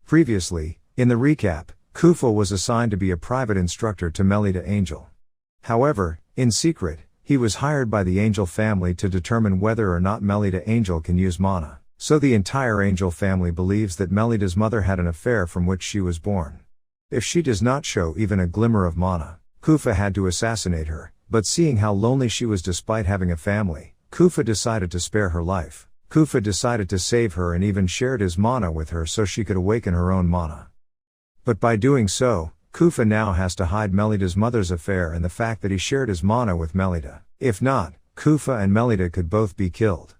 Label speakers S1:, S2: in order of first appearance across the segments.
S1: Previously, in the recap, Kufa was assigned to be a private instructor to Melida Angel. However, in secret, he was hired by the Angel family to determine whether or not Melida Angel can use mana. So the entire Angel family believes that Melida's mother had an affair from which she was born. If she does not show even a glimmer of mana, Kufa had to assassinate her, but seeing how lonely she was despite having a family, Kufa decided to spare her life. Kufa decided to save her and even shared his mana with her so she could awaken her own mana. But by doing so, Kufa now has to hide Melida's mother's affair and the fact that he shared his mana with Melida. If not, Kufa and Melida could both be killed.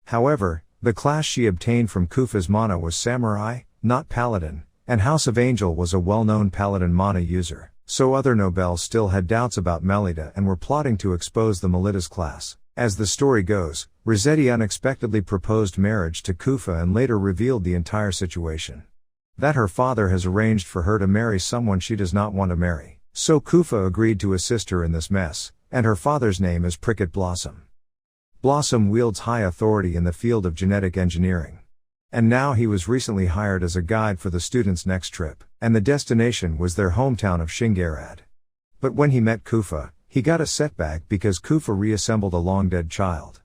S1: However, the class she obtained from Kufa's mana was Samurai, not Paladin, and House of Angel was a well-known Paladin mana user, so other nobles still had doubts about Melida and were plotting to expose the Melida's class. As the story goes, Rossetti unexpectedly proposed marriage to Kufa and later revealed the entire situation. That her father has arranged for her to marry someone she does not want to marry. So Kufa agreed to assist her in this mess, and her father's name is Prickett Blossom. Blossom wields high authority in the field of genetic engineering. And now he was recently hired as a guide for the students' next trip, and the destination was their hometown of Shingarad. But when he met Kufa, he got a setback because Kufa reassembled a long-dead child.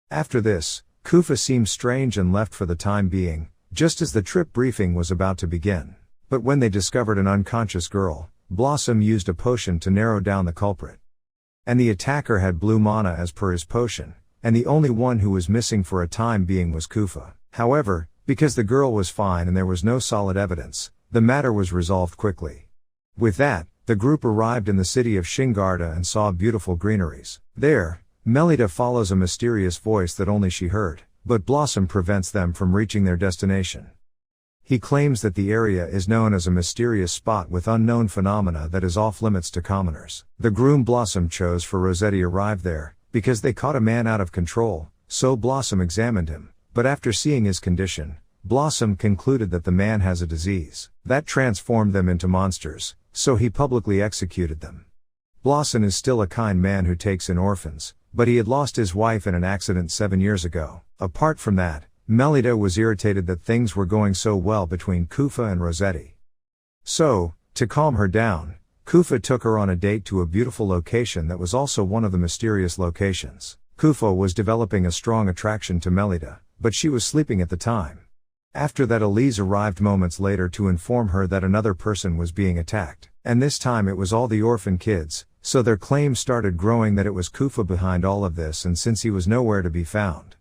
S1: After this, Kufa seemed strange and left for the time being, just as the trip briefing was about to begin. But when they discovered an unconscious girl, Blossom used a potion to narrow down the culprit. And the attacker had blue mana as per his potion, and the only one who was missing for a time being was Kufa. However, because the girl was fine and there was no solid evidence, the matter was resolved quickly. With that, the group arrived in the city of Shingarda and saw beautiful greeneries. There, Melida follows a mysterious voice that only she heard, but Blossom prevents them from reaching their destination. He claims that the area is known as a mysterious spot with unknown phenomena that is off limits to commoners. The groom Blossom chose for Rossetti arrived there, because they caught a man out of control, so Blossom examined him, but after seeing his condition, Blossom concluded that the man has a disease that transformed them into monsters, so he publicly executed them. Blossom is still a kind man who takes in orphans, but he had lost his wife in an accident 7 years ago. Apart from that, Melida was irritated that things were going so well between Kufa and Rossetti. So, to calm her down, Kufa took her on a date to a beautiful location that was also one of the mysterious locations. Kufa was developing a strong attraction to Melida, but she was sleeping at the time. After that, Elise arrived moments later to inform her that another person was being attacked, and this time it was all the orphan kids, so their claims started growing that it was Kufa behind all of this, and since he was nowhere to be found.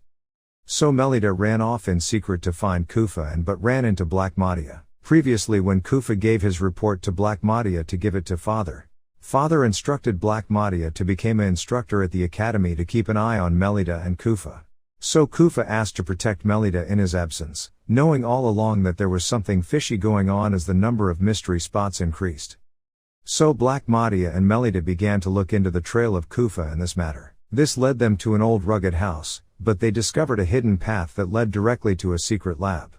S1: So Melida ran off in secret to find Kufa but ran into Black Madia. Previously, when Kufa gave his report to Black Madia to give it to Father instructed Black Madia to become an instructor at the academy to keep an eye on Melida and Kufa. So Kufa asked to protect Melida in his absence, knowing all along that there was something fishy going on as the number of mystery spots increased. So Black Madia and Melida began to look into the trail of Kufa and this matter. This led them to an old rugged house, but they discovered a hidden path that led directly to a secret lab.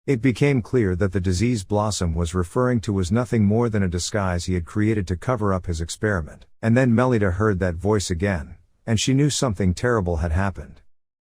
S1: It became clear that the disease Blossom was referring to was nothing more than a disguise he had created to cover up his experiment. And then Melida heard that voice again, and she knew something terrible had happened.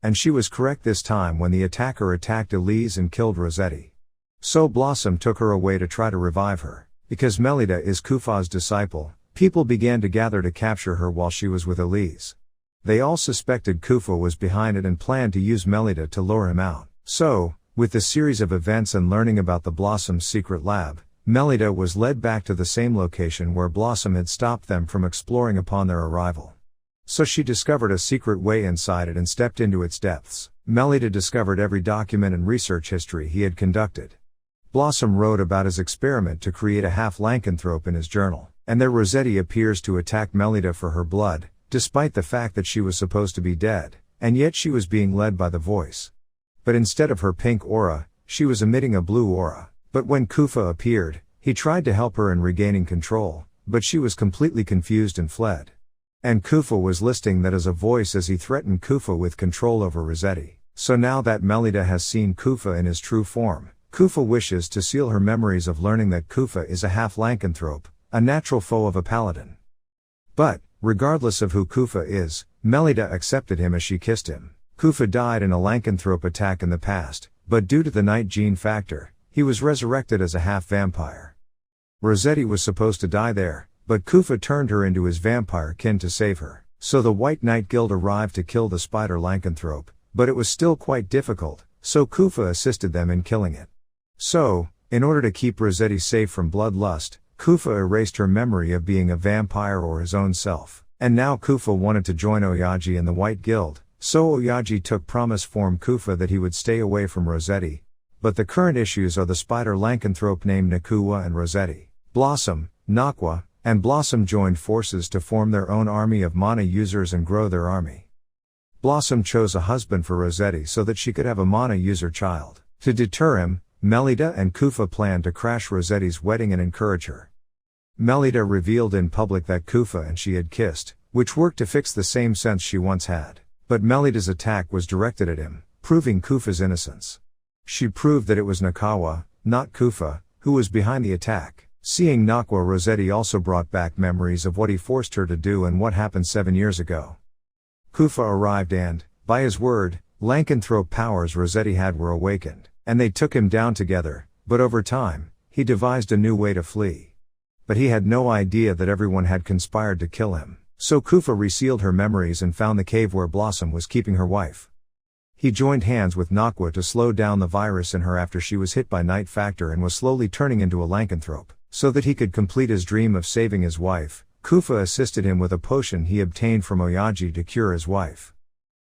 S1: And she was correct this time when the attacker attacked Elise and killed Rossetti. So Blossom took her away to try to revive her. Because Melida is Kufa's disciple, people began to gather to capture her while she was with Elise. They all suspected Kufa was behind it and planned to use Melida to lure him out. So, with the series of events and learning about the Blossom's secret lab, Melida was led back to the same location where Blossom had stopped them from exploring upon their arrival. So she discovered a secret way inside it and stepped into its depths. Melida discovered every document and research history he had conducted. Blossom wrote about his experiment to create a half-lycanthrope in his journal, and there Rossetti appears to attack Melida for her blood, despite the fact that she was supposed to be dead, and yet she was being led by the voice. But instead of her pink aura, she was emitting a blue aura. But when Kufa appeared, he tried to help her in regaining control, but she was completely confused and fled. And Kufa was listing that as a voice as he threatened Kufa with control over Rossetti. So now that Melida has seen Kufa in his true form, Kufa wishes to seal her memories of learning that Kufa is a half-lycanthrope, a natural foe of a paladin. But, regardless of who Kufa is, Melida accepted him as she kissed him. Kufa died in a lycanthrope attack in the past, but due to the night gene factor, he was resurrected as a half-vampire. Rossetti was supposed to die there, but Kufa turned her into his vampire kin to save her. So the White Knight Guild arrived to kill the spider lycanthrope, but it was still quite difficult, so Kufa assisted them in killing it. So, in order to keep Rossetti safe from bloodlust, Kufa erased her memory of being a vampire or his own self. And now Kufa wanted to join Oyaji in the White Guild, so Oyaji took promise from Kufa that he would stay away from Rossetti. But the current issues are the spider lycanthrope named Nakuwa and Rossetti. Blossom, Nakwa, and Blossom joined forces to form their own army of mana users and grow their army. Blossom chose a husband for Rossetti so that she could have a mana user child. To deter him, Melida and Kufa planned to crash Rossetti's wedding and encourage her. Melida revealed in public that Kufa and she had kissed, which worked to fix the same sense she once had. But Melida's attack was directed at him, proving Kufa's innocence. She proved that it was Nakawa, not Kufa, who was behind the attack. Seeing Nakwa, Rossetti also brought back memories of what he forced her to do and what happened 7 years ago. Kufa arrived and, by his word, lycanthrope powers Rossetti had were awakened, and they took him down together, but over time, he devised a new way to flee. But he had no idea that everyone had conspired to kill him, so Kufa resealed her memories and found the cave where Blossom was keeping her wife. He joined hands with Nakwa to slow down the virus in her after she was hit by Night Factor and was slowly turning into a lycanthrope. So that he could complete his dream of saving his wife, Kufa assisted him with a potion he obtained from Oyaji to cure his wife.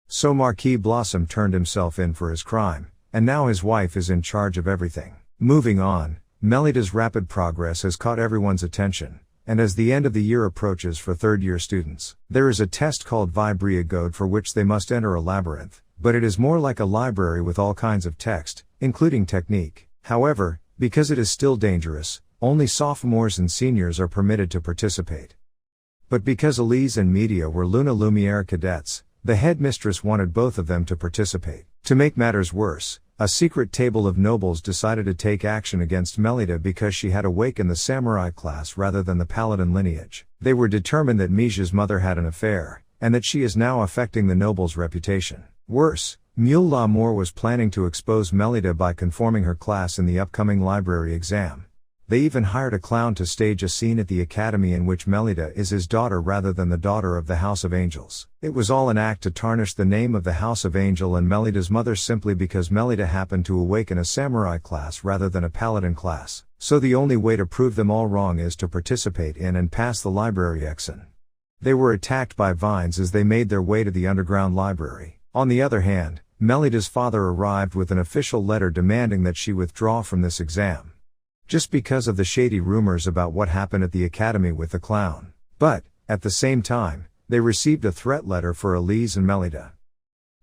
S1: So Marquis Blossom turned himself in for his crime, and now his wife is in charge of everything. Moving on, Melida's rapid progress has caught everyone's attention, and as the end of the year approaches for third-year students, there is a test called Vibriagode for which they must enter a labyrinth, but it is more like a library with all kinds of text, including technique. However, because it is still dangerous, only sophomores and seniors are permitted to participate. But because Elise and Media were Luna Lumiere cadets, the headmistress wanted both of them to participate. To make matters worse, a secret table of nobles decided to take action against Melida because she had awakened the samurai class rather than the paladin lineage. They were determined that Misha's mother had an affair, and that she is now affecting the nobles' reputation. Worse, Mule L'Amour was planning to expose Melida by conforming her class in the upcoming library exam. They even hired a clown to stage a scene at the academy in which Melida is his daughter rather than the daughter of the House of Angels. It was all an act to tarnish the name of the House of Angel and Melida's mother simply because Melida happened to awaken a samurai class rather than a paladin class. So the only way to prove them all wrong is to participate in and pass the library exam. They were attacked by vines as they made their way to the underground library. On the other hand, Melida's father arrived with an official letter demanding that she withdraw from this exam. Just because of the shady rumors about what happened at the academy with the clown. But, at the same time, they received a threat letter for Elise and Melida.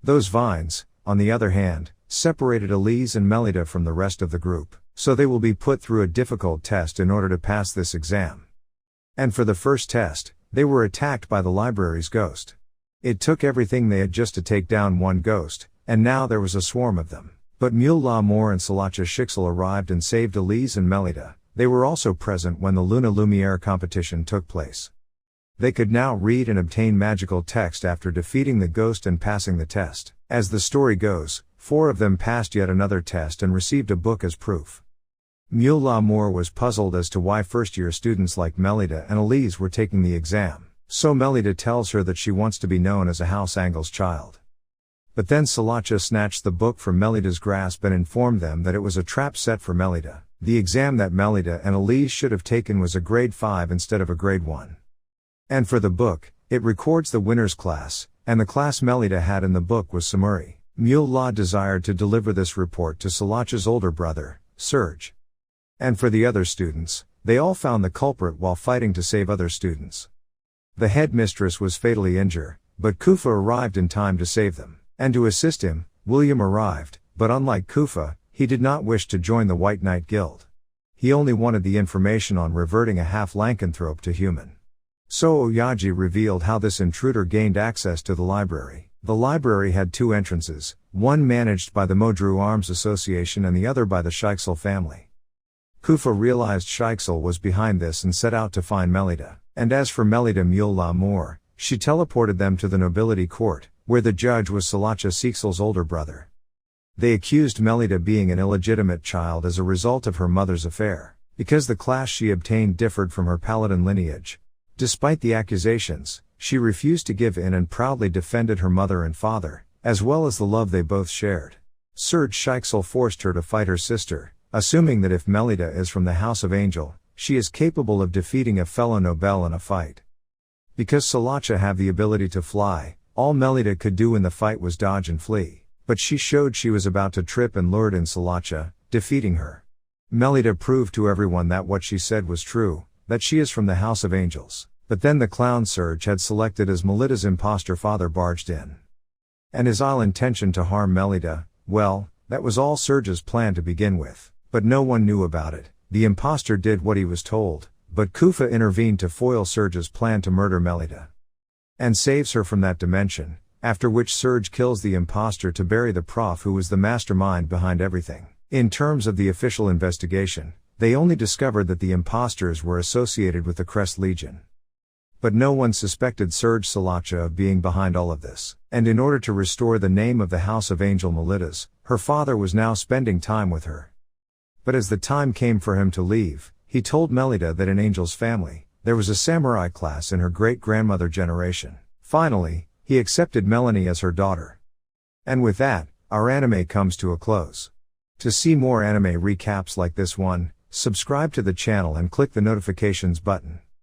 S1: Those vines, on the other hand, separated Elise and Melida from the rest of the group, so they will be put through a difficult test in order to pass this exam. And for the first test, they were attacked by the library's ghost. It took everything they had just to take down one ghost, and now there was a swarm of them. But Mule L'Amour and Salacha Shixel arrived and saved Elise and Melida. They were also present when the Luna Lumiere competition took place. They could now read and obtain magical text after defeating the ghost and passing the test. As the story goes, 4 of them passed yet another test and received a book as proof. Mule L'Amour was puzzled as to why first-year students like Melida and Elise were taking the exam. So Melida tells her that she wants to be known as a House Angel's child. But then Salacha snatched the book from Melida's grasp and informed them that it was a trap set for Melida. The exam that Melida and Elise should have taken was a grade 5 instead of a grade 1. And for the book, it records the winner's class, and the class Melida had in the book was Samuri. Mule La desired to deliver this report to Salacha's older brother, Serge. And for the other students, they all found the culprit while fighting to save other students. The headmistress was fatally injured, but Kufa arrived in time to save them. And to assist him, William arrived, but unlike Kufa, he did not wish to join the White Knight Guild. He only wanted the information on reverting a half-lycanthrope to human. So Oyaji revealed how this intruder gained access to the library. The library had 2 entrances, one managed by the Modru Arms Association and the other by the Shixel family. Kufa realized Shixel was behind this and set out to find Melida. And as for Melida Mule L'Amour, she teleported them to the nobility court, where the judge was Salacha Shixel's older brother. They accused Melita being an illegitimate child as a result of her mother's affair, because the class she obtained differed from her paladin lineage. Despite the accusations, she refused to give in and proudly defended her mother and father, as well as the love they both shared. Serge Scheichsel forced her to fight her sister, assuming that if Melita is from the House of Angel, she is capable of defeating a fellow noble in a fight. Because Solacha have the ability to fly, all Melita could do in the fight was dodge and flee, but she showed she was about to trip and lured in Solacha, defeating her. Melita proved to everyone that what she said was true, that she is from the House of Angels, but then the clown Serge had selected as Melita's imposter father barged in. And his ill intention to harm Melita, well, that was all Serge's plan to begin with, but no one knew about it. The imposter did what he was told, but Kufa intervened to foil Serge's plan to murder Melita. And saves her from that dimension, after which Serge kills the imposter to bury the prof who was the mastermind behind everything. In terms of the official investigation, they only discovered that the imposters were associated with the Crest Legion. But no one suspected Serge Solacha of being behind all of this, and in order to restore the name of the House of Angel Melitas, her father was now spending time with her. But as the time came for him to leave, he told Melita that in Angel's family, there was a samurai class in her great-grandmother generation. Finally, he accepted Melanie as her daughter. And with that, our anime comes to a close. To see more anime recaps like this one, subscribe to the channel and click the notifications button.